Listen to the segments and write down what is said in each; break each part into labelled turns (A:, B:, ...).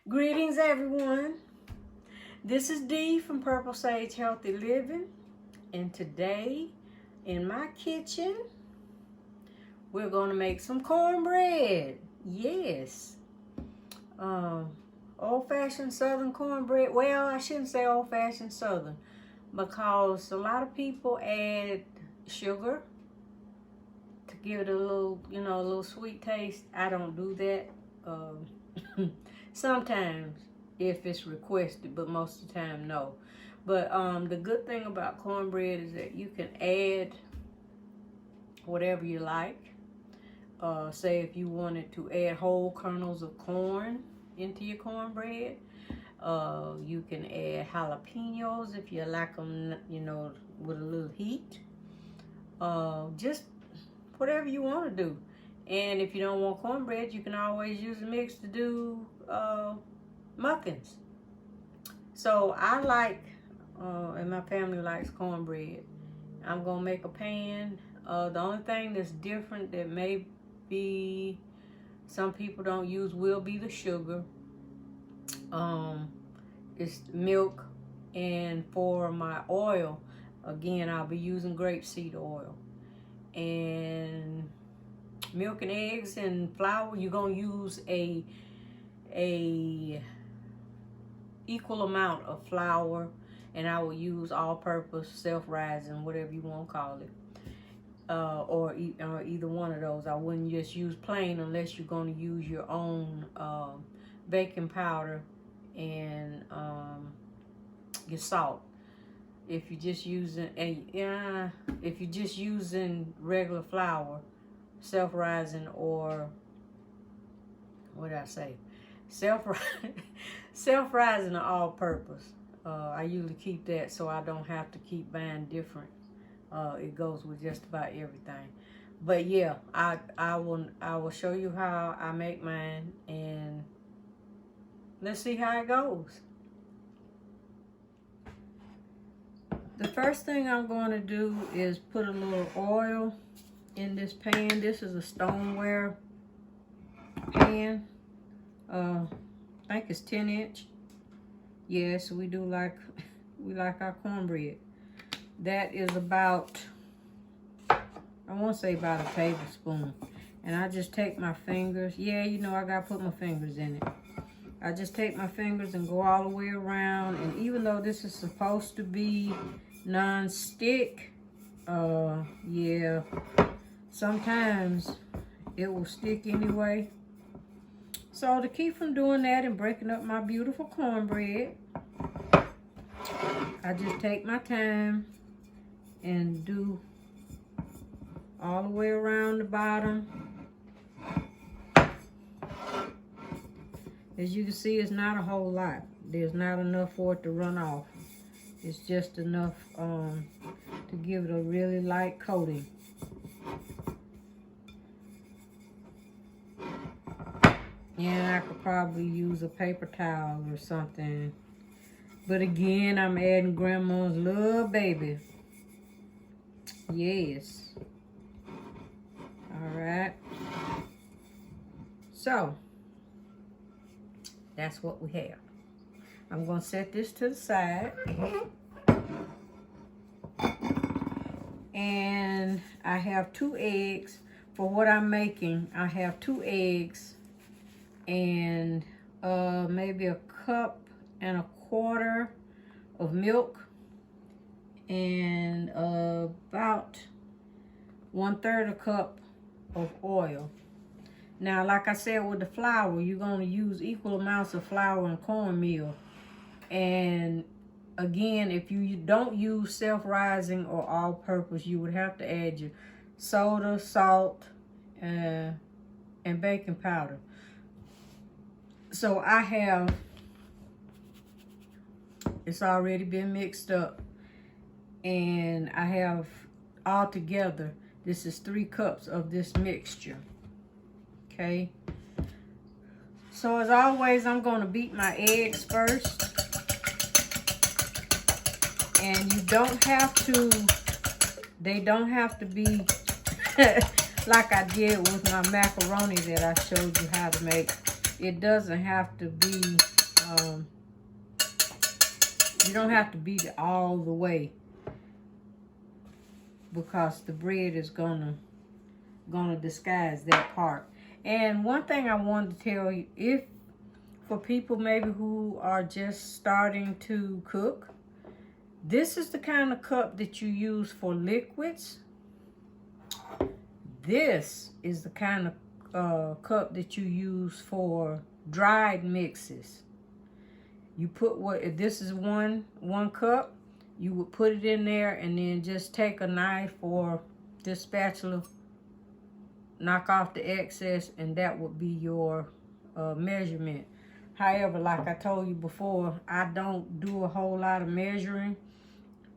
A: Greetings, everyone. This is Dee from Purple Sage Healthy Living, and today in my kitchen we're going to make some cornbread. Yes, old-fashioned Southern cornbread. Well, I shouldn't say old-fashioned Southern because a lot of people add sugar to give it a little, a little sweet taste. I don't do that. Sometimes if it's requested, but most of the time no. But the good thing about cornbread is that you can add whatever you like. Say if you wanted to add whole kernels of corn into your cornbread. You can add jalapenos if you like them, with a little heat. Just whatever you want to do. And if you don't want cornbread, you can always use a mix to do muffins. So I like, and my family likes cornbread. I'm going to make a pan. The only thing that's different that maybe some people don't use will be the sugar. It's milk. And for my oil, again, I'll be using grapeseed oil. And milk and eggs and flour, you're going to use a equal amount of flour, and I will use all-purpose, self-rising, whatever you want to call it, or either one of those. I wouldn't just use plain unless you're going to use your own baking powder and your salt. If you're just using regular flour, self-rising, or what did I say? Self-rising or all-purpose. I usually keep that so I don't have to keep buying different. It goes with just about everything. But yeah, I will show you how I make mine, and let's see how it goes. The first thing I'm going to do is put a little oil in this pan. This is a stoneware pan. I think it's 10-inch. Yes, we like our cornbread. That is about, I want to say about a tablespoon. And I just take my fingers. Yeah, I got to put my fingers in it. I just take my fingers and go all the way around. And even though this is supposed to be non-stick, yeah, sometimes it will stick anyway. So to keep from doing that and breaking up my beautiful cornbread, I just take my time and do all the way around the bottom. As you can see, it's not a whole lot. There's not enough for it to run off. It's just enough to give it a really light coating. And I could probably use a paper towel or something. But again, I'm adding grandma's little baby. Yes. Alright. So, that's what we have. I'm going to set this to the side. And I have 2 eggs. For what I'm making, I have 2 eggs and maybe a cup and a quarter of milk, and about 1/3 a cup of oil. Now, like I said, with the flour, you're going to use equal amounts of flour and cornmeal. And again, if you don't use self-rising or all-purpose, you would have to add your soda, salt, and baking powder. So I have, it's already been mixed up, and I have altogether, this is 3 cups of this mixture. Okay. So as always, I'm going to beat my eggs first. And you don't have to, they don't have to be like I did with my macaroni that I showed you how to make. it doesn't have to be, you don't have to beat it all the way, because the bread is gonna disguise that part. And one thing I wanted to tell you, if for people maybe who are just starting to cook, this is the kind of cup that you use for liquids. This is the kind of cup that you use for dried mixes. You put if this is one cup, you would put it in there and then just take a knife or this spatula, knock off the excess, and that would be your measurement. However, like I told you before, I don't do a whole lot of measuring.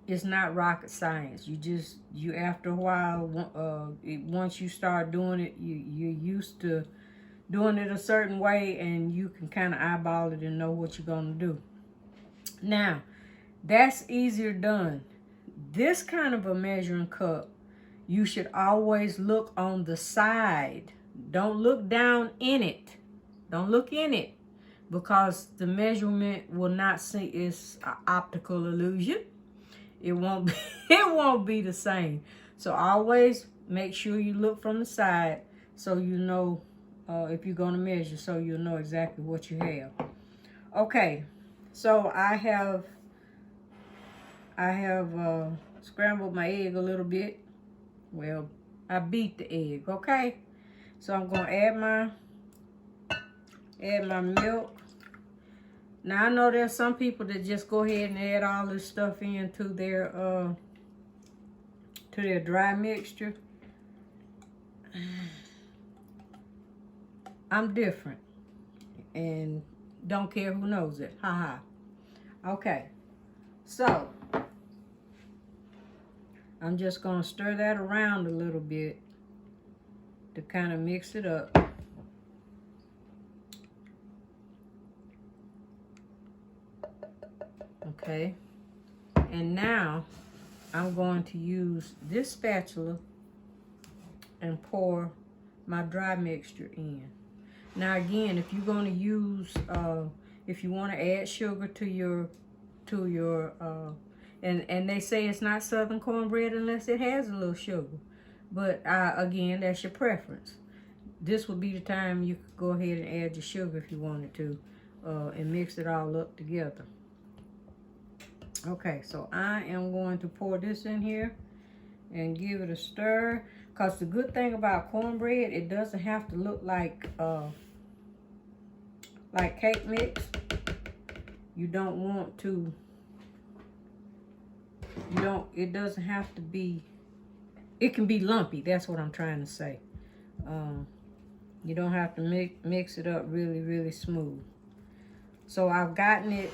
A: It's not rocket science. You after a while, once you start doing it, you're used to doing it a certain way, and you can kind of eyeball it and know what you're going to do. Now, that's easier done. This kind of a measuring cup, you should always look on the side. Don't look down in it. Don't look in it, because the measurement will not see. It's an optical illusion. It won't be the same. So always make sure you look from the side, so you know if you're going to measure, so you'll know exactly what you have. Okay, so I have scrambled my egg a little bit. Well, I beat the egg, okay? So I'm going to add my milk. Now, I know there's some people that just go ahead and add all this stuff into their dry mixture. I'm different, and don't care who knows it. Ha ha. Okay, so I'm just gonna stir that around a little bit to kind of mix it up. Okay, and now I'm going to use this spatula and pour my dry mixture in. Now again, if you're going to use, if you want to add sugar to your, and they say it's not Southern cornbread unless it has a little sugar. But again, that's your preference. This would be the time you could go ahead and add your sugar if you wanted to, and mix it all up together. Okay, so I am going to pour this in here and give it a stir. Because the good thing about cornbread, it doesn't have to look like cake mix. You don't want to, it doesn't have to be, it can be lumpy. That's what I'm trying to say. You don't have to mix it up really, really smooth. So I've gotten it,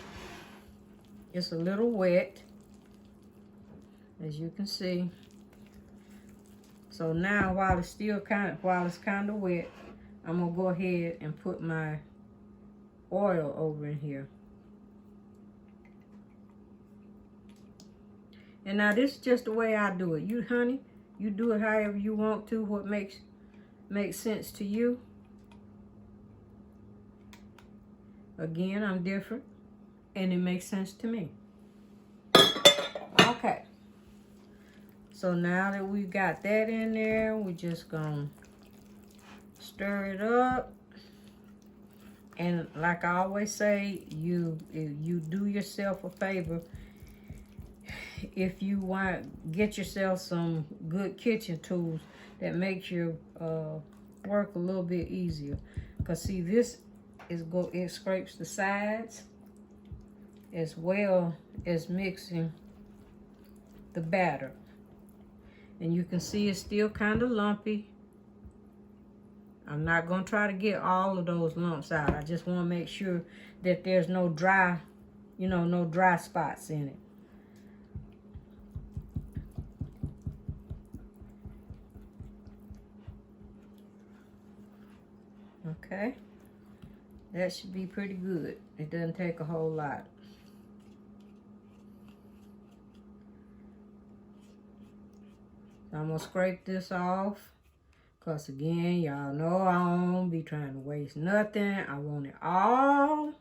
A: it's a little wet, as you can see. So now, while it's kind of wet, I'm gonna go ahead and put my oil over in here. And now this is just the way I do it. You, honey, you do it however you want to, what makes sense to you. Again, I'm different, and it makes sense to me. Okay. So now that we've got that in there, we're just gonna stir it up. And like I always say, you do yourself a favor. If you want, get yourself some good kitchen tools that makes your work a little bit easier. Cause see, this it scrapes the sides as well as mixing the batter. And you can see it's still kind of lumpy. I'm not going to try to get all of those lumps out. I just want to make sure that there's no dry, no dry spots in it. Okay. That should be pretty good. It doesn't take a whole lot. I'm going to scrape this off. Because again, y'all know I don't be trying to waste nothing. I want it all.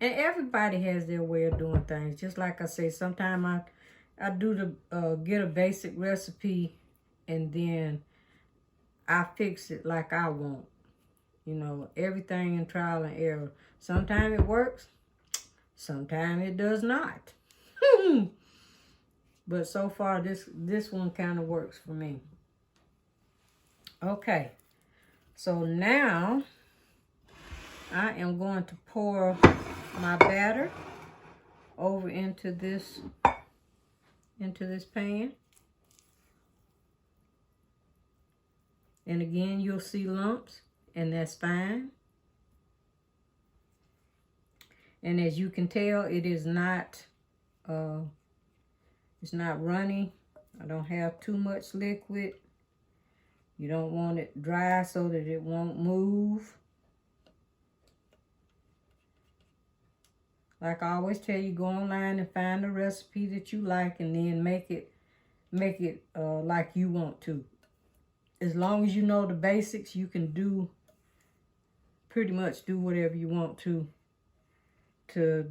A: And everybody has their way of doing things. Just like I say, sometimes I do the get a basic recipe and then I fix it like I want. You know, everything in trial and error. Sometimes it works. Sometimes it does not. But so far, this one kind of works for me. Okay. So now I am going to pour my batter over into this pan. And again, you'll see lumps, and that's fine. And as you can tell, it is not it's not runny. I don't have too much liquid. You don't want it dry so that it won't move. Like I always tell you, go online and find a recipe that you like and then make it like you want to. As long as you know the basics, you can pretty much do whatever you want to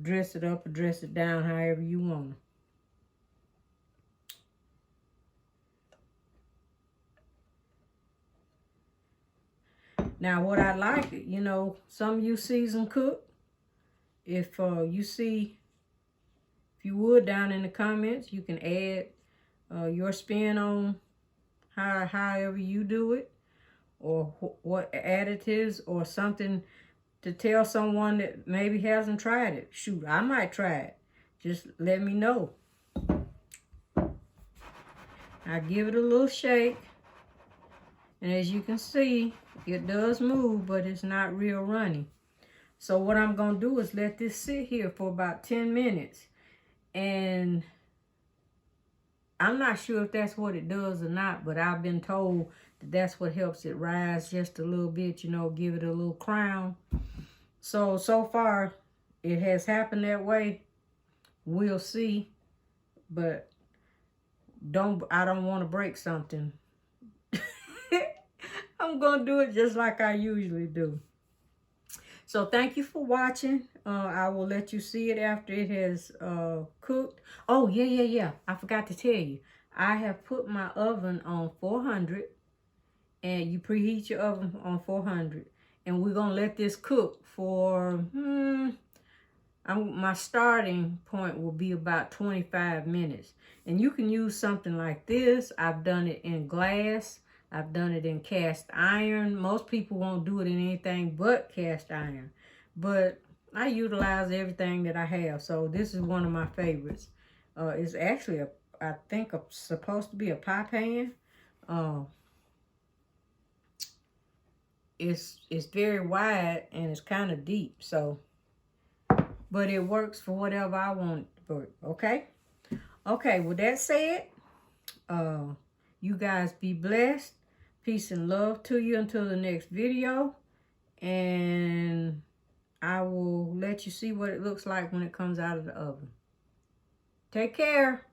A: dress it up or dress it down however you want. Now, what I like, you know, some of you seasoned cook, if you would, down in the comments, you can add your spin on however you do it, or what additives or something to tell someone that maybe hasn't tried it. Shoot, I might try it. Just let me know. I give it a little shake, and as you can see, it does move, but it's not real runny. So what I'm going to do is let this sit here for about 10 minutes. And I'm not sure if that's what it does or not, but I've been told that that's what helps it rise just a little bit, you know, give it a little crown. So far, it has happened that way. We'll see. But I don't want to break something. I'm going to do it just like I usually do. So thank you for watching. I will let you see it after it has cooked. Oh, yeah. I forgot to tell you. I have put my oven on 400. And you preheat your oven on 400. And we're going to let this cook for, my starting point will be about 25 minutes. And you can use something like this. I've done it in glass. I've done it in cast iron. Most people won't do it in anything but cast iron. But I utilize everything that I have. So this is one of my favorites. It's actually, I think, supposed to be a pie pan. It's very wide and it's kind of deep. So, but it works for whatever I want it to work. Okay? Okay, with that said, you guys be blessed. Peace and love to you until the next video. And I will let you see what it looks like when it comes out of the oven. Take care.